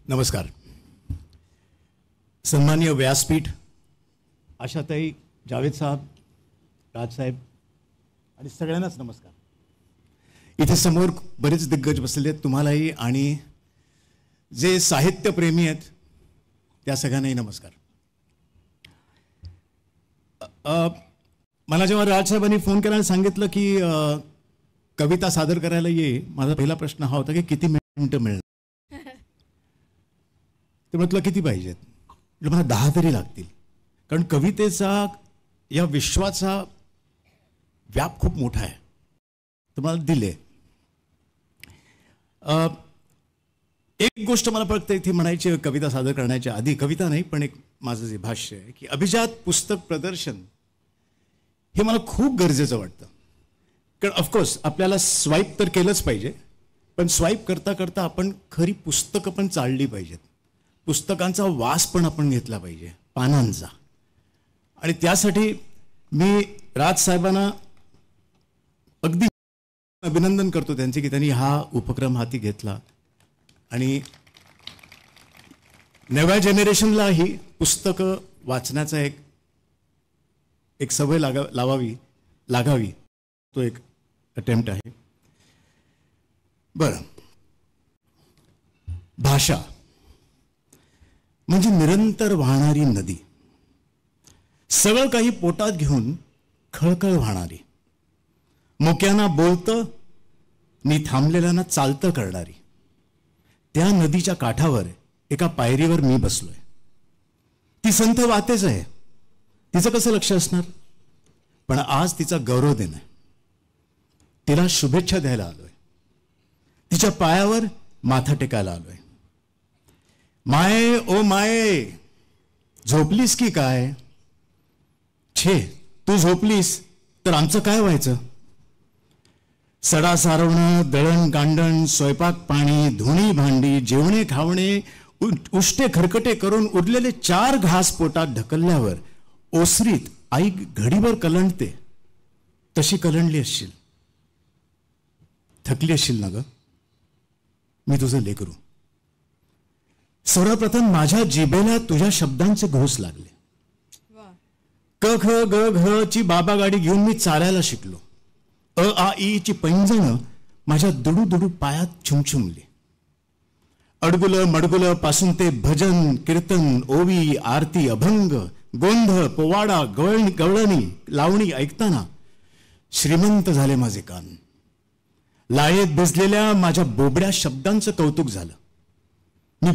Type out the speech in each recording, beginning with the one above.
नमस्कार. सन्माननीय व्यासपीठ, आशाताई, जावेद साहब, राजसाहेब आणि सगळ्यांनाच नमस्कार. इथे समोर बरेच दिग्गज बसलेले आहेत, तुम्हालाही आणि जे साहित्यप्रेमी आहेत त्या सगळ्यांनाही नमस्कार. मला जेव्हा राजसाहेबांनी फोन केला आणि सांगितलं की कविता सादर करायला ये, माझा पहिला प्रश्न हा होता की किती मिनिटं मिळणार. ते म्हटलं किती पाहिजेत. म्हटलं मला 10 तरी लागतील, कारण कवितेचा या विश्वाचा व्याप खूप मोठा आहे. तर मला दिले. एक गोष्ट मला फक्त इथे म्हणायची कविता सादर करण्याच्या आधी, कविता नाही पण एक माझं जे भाष्य आहे की अभिजात पुस्तक प्रदर्शन हे मला खूप गरजेचं वाटतं. कारण ऑफकोर्स आपल्याला स्वाईप तर केलंच पाहिजे, पण स्वाईप करता करता आपण खरी पुस्तकं पण चालली पाहिजेत. पुस्तकांचा वास पण आपण घेतला पाहिजे, पानांचा. आणि त्यासाठी मी राजसाहेबांना अगदी अभिनंदन करतो त्यांचे की त्यांनी हा उपक्रम हाती घेतला आणि नव्या जनरेशनला ही पुस्तकं वाचण्याचा एक सवय लागावी तो एक अटेम्प्ट आहे. बरं, भाषा म्हणजे निरंतर वाहणारी नदी, सगळं काही पोटात घेऊन खळखळ वाहणारी, मोक्यांना बोलतं नि थांबलेल्यांना चालतं करणारी. त्या नदीच्या काठावर एका पायरीवर मी बसलोय. ती संथ वातेच आहे, तिचं कसं लक्ष असणार. पण आज तिचा गौरव देणं, तिला शुभेच्छा द्यायला आलोय, तिच्या पायावर माथा टेकायला आलोय. माये ओ माये, झोपलीस की काय. छे, तू झोपलीस तर आमचं काय व्हायचं. सडा सारवणं, दळण कांडण, स्वयंपाक पाणी, धुणी भांडी, जेवणे खावणे, उष्टे खरकटे करून उरलेले 4 घास पोटात ढकलल्यावर ओसरीत आई घडीभर कलंडते. तशी कलंडली असशील, थकली असशील ना ग. मी तुझं लेकरू. सर्वप्रथम माझ्या जिभेला तुझ्या शब्दांचे घोस लागले. क ख ग घ ची बाबा गाडी घेऊन मी चालायला शिकलो. अ आ ई ची पैंजण माझ्या दुडू दुडू पायात छुमछुमली. अडगुलं मडगुलं पासून ते भजन कीर्तन, ओवी, आरती, अभंग, गोंध, पोवाडा, गवळणी, लावणी ऐकताना श्रीमंत झाले माझे कान. लायेत भिजलेल्या माझ्या बोबड्या शब्दांचं कौतुक झालं. मी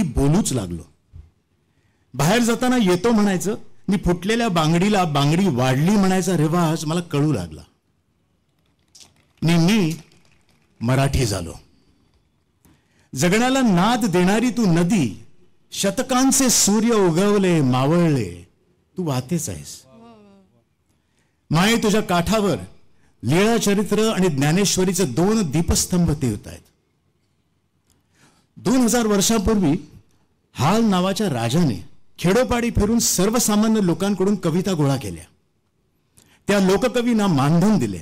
बोलूच लागलो. बाहेर जाताना येतो म्हणायचं, मी फुटलेल्या बांगडीला बांगडी वाढली म्हणायचा रिवाज मला कळू लागला. मी मराठी झालो. जगण्याला नाद देणारी तू नदी, शतकांचे सूर्य उगवले मावळले, तू वाहतेच आहेस. माये तुझ्या काठावर लीळा चरित्र आणि ज्ञानेश्वरीचे 2 दीपस्तंभ तेवत आहेत. 2000 वर्षापूर्वी हाल नावाच्या राजाने खेडोपाडी फिरून सर्वसामान्य लोकांकडून कविता गोळा केल्या. त्या लोककवींना मानधन दिले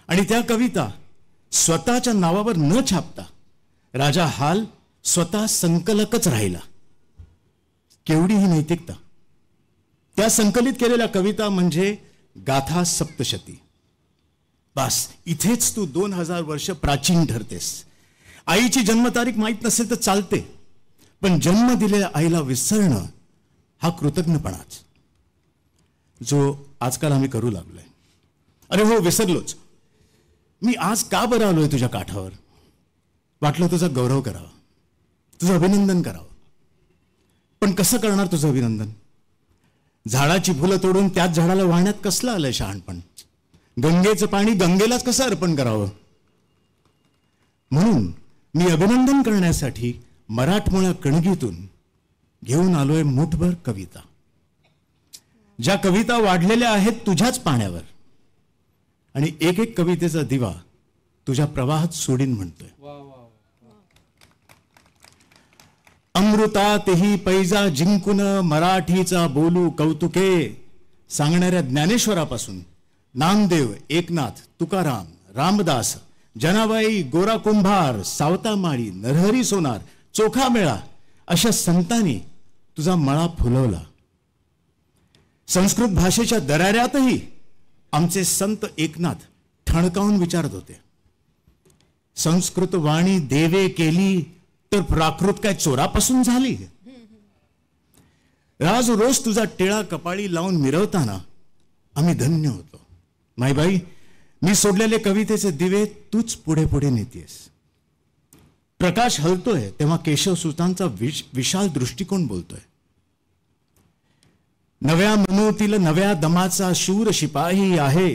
आणि त्या कविता स्वतःच्या नावावर न छापता राजा हाल स्वतः संकलकच राहिला. केवढी ही नैतिकता. त्या संकलित केलेल्या कविता म्हणजे गाथा सप्तशती. बस इथेच तू 2000 वर्ष प्राचीन ठरतेस. आईची जन्मतारीख माहीत नसेल तर चालते, पण जन्म दिलेल्या आईला विसरणं हा कृतज्ञपणाच, जो आजकाल आम्ही करू लागलोय. अरे हो, विसरलोच. मी आज का बरं आलोय तुझ्या काठावर. वाटलं तुझा गौरव करावा, तुझं अभिनंदन करावं. पण कसं करणार तुझं अभिनंदन. झाडाची फुलं तोडून त्याच झाडाला वाहण्यात कसलं आलंय शहाणपण. गंगेचं पाणी गंगेलाच कसं अर्पण करावं. म्हणून मी अभिनंदन करण्यासाठी मराठमोळ्या कणगीतून घेऊन आलोय मुठभर कविता. ज्या कविता वाढलेल्या आहेत तुझ्याच पाण्यावर, आणि एक एक कवितेचा दिवा तुझ्या प्रवाहात सोडीन म्हणतोय. अमृतातही पैजा जिंकून मराठीचा बोलू कौतुके सांगणाऱ्या ज्ञानेश्वरापासून नामदेव, एकनाथ, तुकाराम, रामदास, जनाबाई, गोरा कुंभार, सावता माळी, नरहरी सोनार, चोखा मेळा अशा संतांनी तुझा मळा फुलवला. संस्कृत भाषेच्या दराऱ्यातही आमचे संत एकनाथ ठणकावून विचारत होते, संस्कृत वाणी देवे केली तर प्राकृत काय चोरापासून झाली. राज रोज तुझा टिळा कपाळी लावून मिरवताना आम्ही धन्य होतो. मायबाई, मी सोडलेले कवितेचे दिवे तूच पुढे पुढे नेतेस. प्रकाश हलतोय तेव्हा केशवसुतांचा विशाल दृष्टिकोन बोलतोय. नव्या मनोतील नव्या दमाचा शूर शिपाही आहे,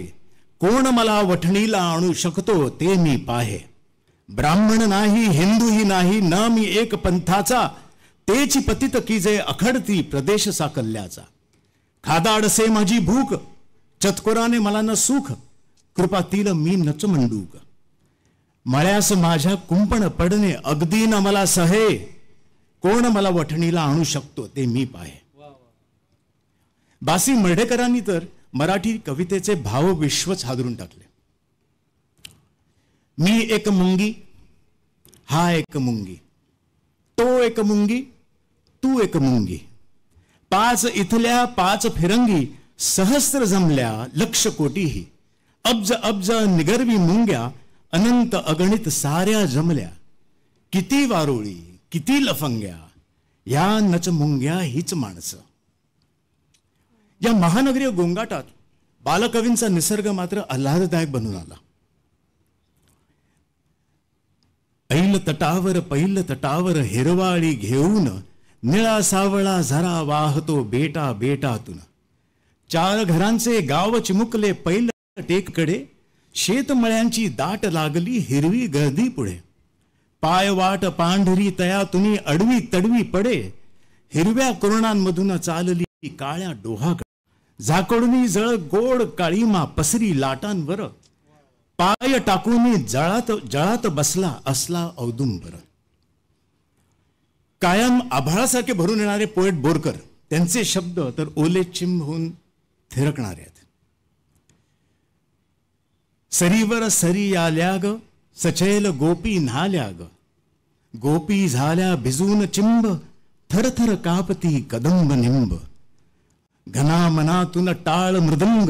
कोण मला वठणीला आणू शकतो ते मी पाहे. ब्राह्मण नाही, हिंदूही नाही, न मी एक पंथाचा, तेची पतित की जे अखडती प्रदेश साकल्याचा. खादाडसे माझी भूक, चतकोराने मला न सुख, कृपातील मी नच मंडूक. मळ्यास माझ्या कुंपण पडणे अगदी न मला सहे, कोण मला वठणीला आणू शकतो ते मी पाहे. बासी मर्ढेकरांनी तर मराठी कवितेचे भावविश्वच हादरून टाकले. मी एक मुंगी, हा एक मुंगी, तो एक मुंगी, तू एक मुंगी, पाच इथल्या पाच फिरंगी, सहस्र जमल्या लक्ष कोटीही, अब्ज अब्ज निगर्वी मुंग्या, अनंत अगणित साऱ्या जमल्या. किती वारोळी, किती लफंग्या, या नच मुंग्या हीच माणसं. या महानगरीय गोंगाटात बालकवींचा निसर्ग मात्र आल्हाददायक बनून आला. ऐल तटावर पैल तटावर हिरवाळी घेऊन, निळा सावळा झरा वाहतो बेटा बेटातून. चार घरांचे गाव चिमुकले पैल टेककडे, शेतमळ्यांची दाट लागली हिरवी गर्दी पुढे. पाय वाट पांढरी तयातुनी अडवी तडवी पडे, हिरव्या कुरणांमधून चालली काळ्या डोहाकडे. झाकडुनी जळ गोड काळीमा पसरी लाटांवर, पाय टाकून जळात जळात बसला असला औदुंबर. कायम आभाळासारखे भरून येणारे पोएट बोरकर, त्यांचे शब्द तर ओले चिंब होऊन थिरकणारे आहेत. सरीवर सरी आल्या ग, सचैल गोपी न्हाल्या ग, गोपी झाल्या भिजून चिंब, थरथर कापती कदंब निंब. घना मनातून टाळ मृदंग,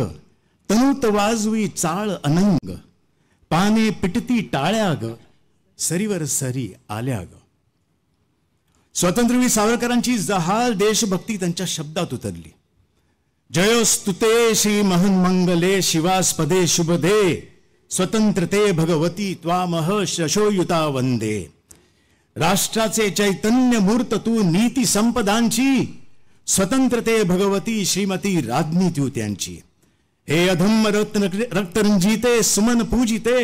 तनूत वाजवी चाळ अनंग. पाने पिटती टाळ्या ग, सरीवर सरी आल्या ग. स्वातंत्र्यवीर सावरकरांची जहाल देशभक्ती त्यांच्या शब्दात उतरली. जयोस्तुते श्री महन्मंगले शिवास्पदे शुभदे, स्वतंत्रते भगवती त्वामह शशोयुता वंदे. राष्ट्राचे चैतन्य मूर्त तू नीती संपदांची, स्वतंत्रते भगवती श्रीमती राज्ञी तू त्यांची. हे अधम्म रक्तरंजिते सुमन पूजिते,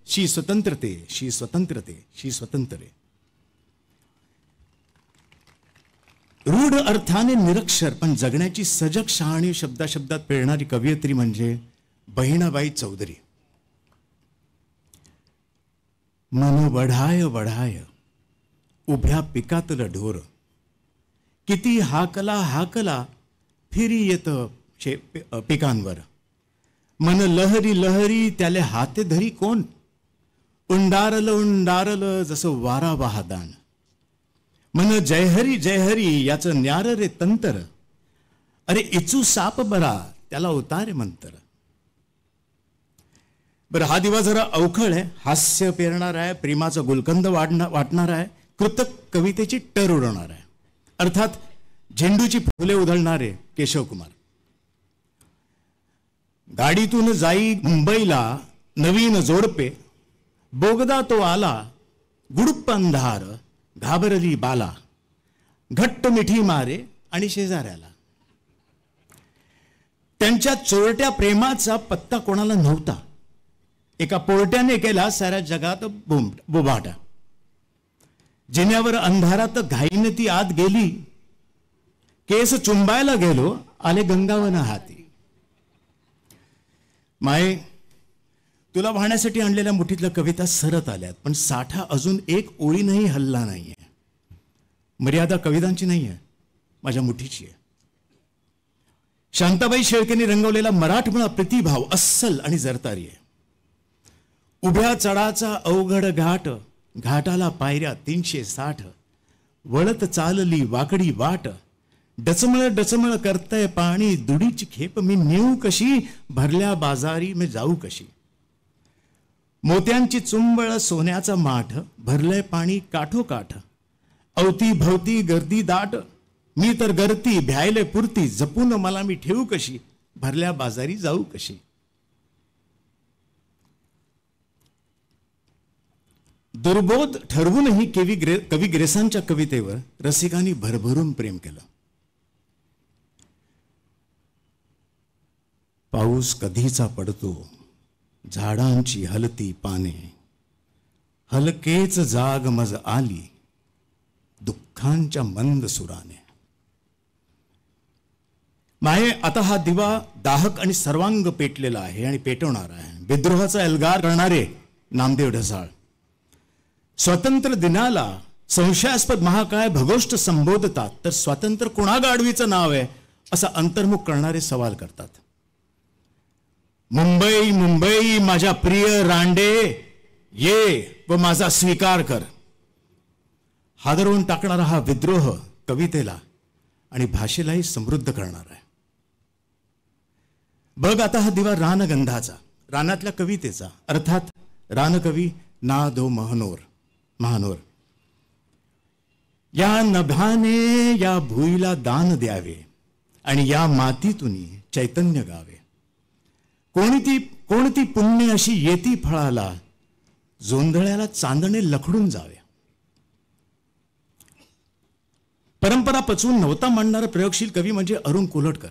श्री स्वतंत्रते श्री स्वतंत्रते श्री स्वतंत्रे. रूढ अर्थाने निरक्षर पण जगण्याची सजग शहाणी शब्दाशब्दात पेरणारी कवयित्री म्हणजे बहिणाबाई चौधरी. मन वढाय वढाय उभ्या पिकातलं ढोर, किती हाकला हाकला फिरी येत पिकांवर. मन लहरी लहरी त्याले हाते धरी कोण, उंडारलं उंडारलं जसं वारा वाहदान. मन जयहरी जयहरी याचं न्यार रे तंतर, अरे इचू साप बरा त्याला उतारे मंतर. बरं, हा दिवा जरा अवखळ आहे, हास्य पेरणार आहे, प्रेमाचा गुलकंद वाटणार आहे, कृतक कवितेची टर उडवणार आहे. अर्थात झेंडूची फुले उधळणारे केशव कुमार. गाडीतून जाई मुंबईला नवीन जोडपे, बोगदा तो आला गुडुप्प अंधार, घाबरली बाला, घट्ट मिठी मारे आणि शेजाऱ्याला. त्यांच्या चोरट्या प्रेमाचा पत्ता कोणाला नव्हता. एका पोरट्याने केला साऱ्या जगात बोबाटा. जिन्यावर अंधारात घाईने ती आत गेली, केस चुंबायला गेलो आले गंगावन हाती. माये, तुला वाहण्यासाठी आणलेल्या मुठीतल्या कविता सरत आल्यात, पण साठा अजून एक ओळीनही हल्ला नाहीये. मर्यादा कवितांची नाहीये, माझ्या मुठीची आहे. शांताबाई शेळकेंनी रंगवलेला मराठमोळा प्रतिभाव अस्सल आणि जरतारी आहे. उभ्या चढाचा अवघड घाट, घाटाला पायऱ्या 360, वळत चालली वाकडी वाट, डचमळ डचमळ करतय पाणी, दुडीची खेप मी नेऊ कशी, भरल्या बाजारी मी जाऊ कशी. मोत्यांची चुंबळ सोन्याचा माठ, भरलंय पाणी काठोकाठ, अवती भवती गर्दी दाट, मी तर गर्दी भ्यायले पुरती, जपून मला मी ठेवू कशी, भरल्या बाजारी जाऊ कशी. दुर्बोध ठरवूनही कवी ग्रेसांच्या कवितेवर रसिकांनी भरभरून प्रेम केलं. पाऊस कधीचा पडतो, झाडांची हलती पाने, हलकेच जाग मज आली, दुःखांच्या मंद सुराने. माये आता हा दिवा दाहक आणि सर्वांग पेटलेला आहे आणि पेटवणार आहे. विद्रोहाचा एल्गार करणारे नामदेव ढसाळ स्वातंत्र्य दिनाला संशयास्पद महाकाय भगोष्ट संबोधतात, तर स्वातंत्र्य कोणा गाढवीचं नाव आहे असा अंतर्मुख करणारे सवाल करतात. मुंबई मुंबई माझ्या प्रिय रांडे, ये व माझा स्वीकार कर. हादरवून टाकणारा हा विद्रोह कवितेला आणि भाषेलाही समृद्ध करणार आहे. बघ आता हा दिवा रानगंधाचा, रानातल्या कवितेचा, अर्थात रानकवी ना. दो महानोर. या नभाने या भुईला दान द्यावे आणि या मातीतून चैतन्य गावे. कोणती पुण्य अशी येती फळाला, जोंधळ्याला चांदणे लखडून जावे. परंपरा पचवून नवता मांडणारा प्रयोगशील कवी म्हणजे अरुण कोल्हटकर.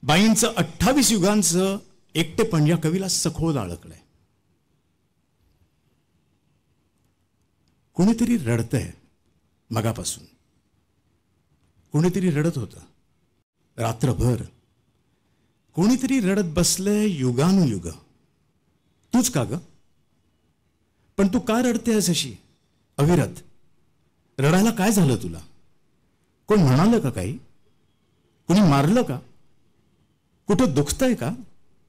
बाईंचं 28 युगांचं एकटेपण या कवीला सखोल अडकलंय. कोणीतरी रडतंय मगापासून, कोणीतरी रडत होतं रात्रभर, कोणीतरी रडत बसलंय युगानुयुग. तूच का ग? पण तू का रडतेस अशी अविरत? रडायला काय झालं तुला? कोण म्हणालं का काही? कोणी मारलं का? कुठं दुखतंय का?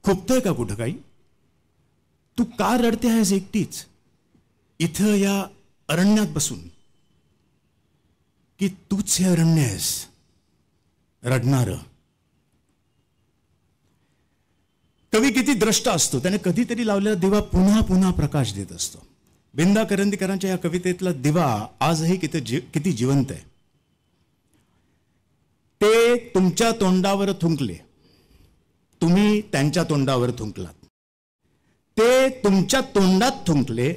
खुपतंय का कुठं काही? तू का रडते आहेस एकटीच इथं या अरण्यात बसून? की तूच हे अरण्य आहेस रडणार? कवी किती द्रष्टा असतो, त्याने कधीतरी लावलेला दिवा पुन्हा पुन्हा प्रकाश देत असतो. बिंदा करंदीकरांच्या या कवितेतला दिवा आजही किती जिवंत आहे. ते तुमच्या तोंडावर थुंकले, तुम्ही त्यांच्या तोंडावर थुंकलात. ते तुमच्या तोंडात थुंकले,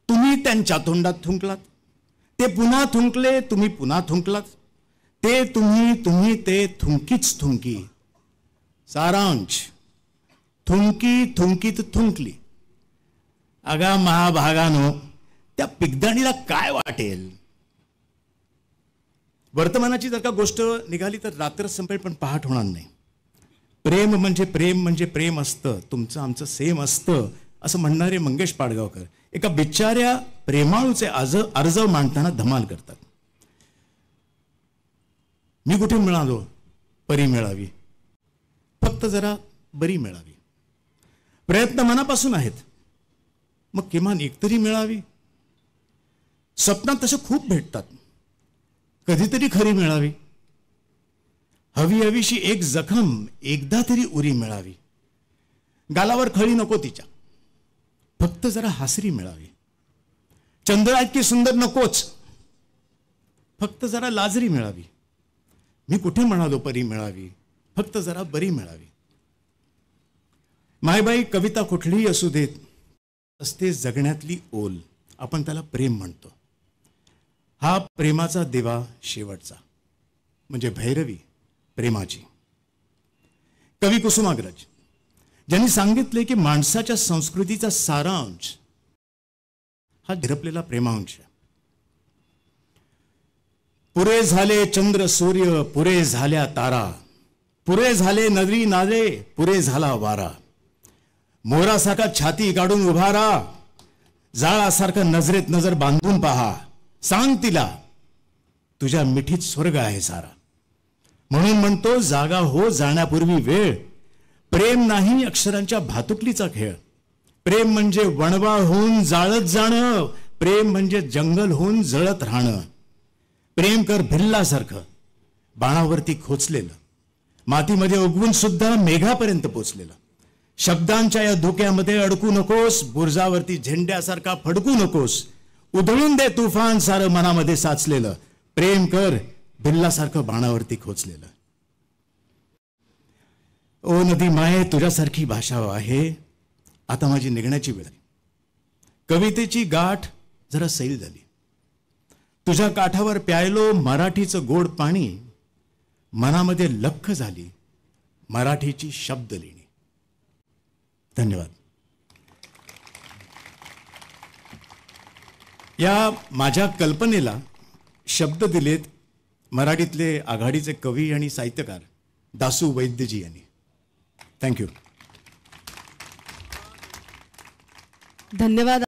तुम्ही त्यांच्या तोंडात थुंकलात. ते पुन्हा थुंकले, तुम्ही पुन्हा थुंकलात. ते तुम्ही ते थुंकीच थुंकी. सारांश, थुंकी थुंकीत थुंकली. अगा महाभागानो, त्या पिगदाणीला काय वाटेल? वर्तमानाची जर का गोष्ट निघाली तर रात्र संपेल पण पहाट होणार नाही. प्रेम म्हणजे प्रेम असतं, तुमचं आमचं सेम असतं असं म्हणणारे मंगेश पाडगावकर एका बिचाऱ्या प्रेमाळूचे अर्ज मांडताना धमाल करतात. मी कुठे मिळालो परी मिळावी, फक्त जरा बरी मिळावी. प्रयत्न मनापासून आहेत, मग किमान एकतरी मिळावी. स्वप्नात तसं खूप भेटतात, कधीतरी खरी मिळावी. हवीशी एक जखम एकदा तरी उरी मिळावी. गालावर खळी नको तिच्या, फक्त जरा हासरी मिळावी. चंद्रा इतकी सुंदर नकोच, फक्त जरा लाजरी मिळावी. मी कुठे म्हणालो परी मिळावी, फक्त जरा बरी मिळावी. मायबाई कविता कुठलीही असू देत, असते जगण्यातली ओल, आपण त्याला प्रेम म्हणतो. हा प्रेमाचा दिवा शेवटचा म्हणजे भैरवी प्रेमाची. कवी कुसुमाग्रज ज्यांनी सांगितले की माणसाच्या संस्कृतीचा सारांश हा ढिरपलेला प्रेमांश. पुरे झाले चंद्र सूर्य, पुरे झाल्या तारा, पुरे झाले नदी नाले, पुरे झाला वारा. मोरासारखा छाती काढून उभारा, जाळासारखा नजरेत नजर बांधून पहा. सांग तिला तुझ्या मिठीत स्वर्ग आहे सारा. म्हणून म्हणतो जागा हो जाण्यापूर्वी वेळ. प्रेम नाही अक्षरांच्या भातुकलीचा खेळ. प्रेम म्हणजे वणवा होऊन जाळत जाणं, प्रेम म्हणजे जंगल होऊन जळत राहणं. प्रेम कर भिल्लासारखं बाणावरती खोचलेलं, मातीमध्ये उगवून सुद्धा मेघापर्यंत पोचलेलं. शब्दांच्या या धोक्यामध्ये अडकू नकोस, बुरजावरती झेंड्यासारखा फडकू नकोस. उधळून दे तुफान सारं मनामध्ये साचलेलं. प्रेम कर भिल्लासारखं बाणावरती खोचलेलं. ओ नदी माये, तुझ्यासारखी भाषा आहे. आता माझी निघण्याची वेळ आहे. कवितेची गाठ जरा सैल झाली. तुझ्या काठावर प्यायलो मराठीचं गोड पाणी. मनामध्ये लख झाली मराठीची शब्द लेणी. धन्यवाद. या माझ्या कल्पनेला शब्द दिलेत मराठीतले आघाडीचे कवी आणि साहित्यकार दासू वैद्यजी यांनी. थँक्यू. धन्यवाद.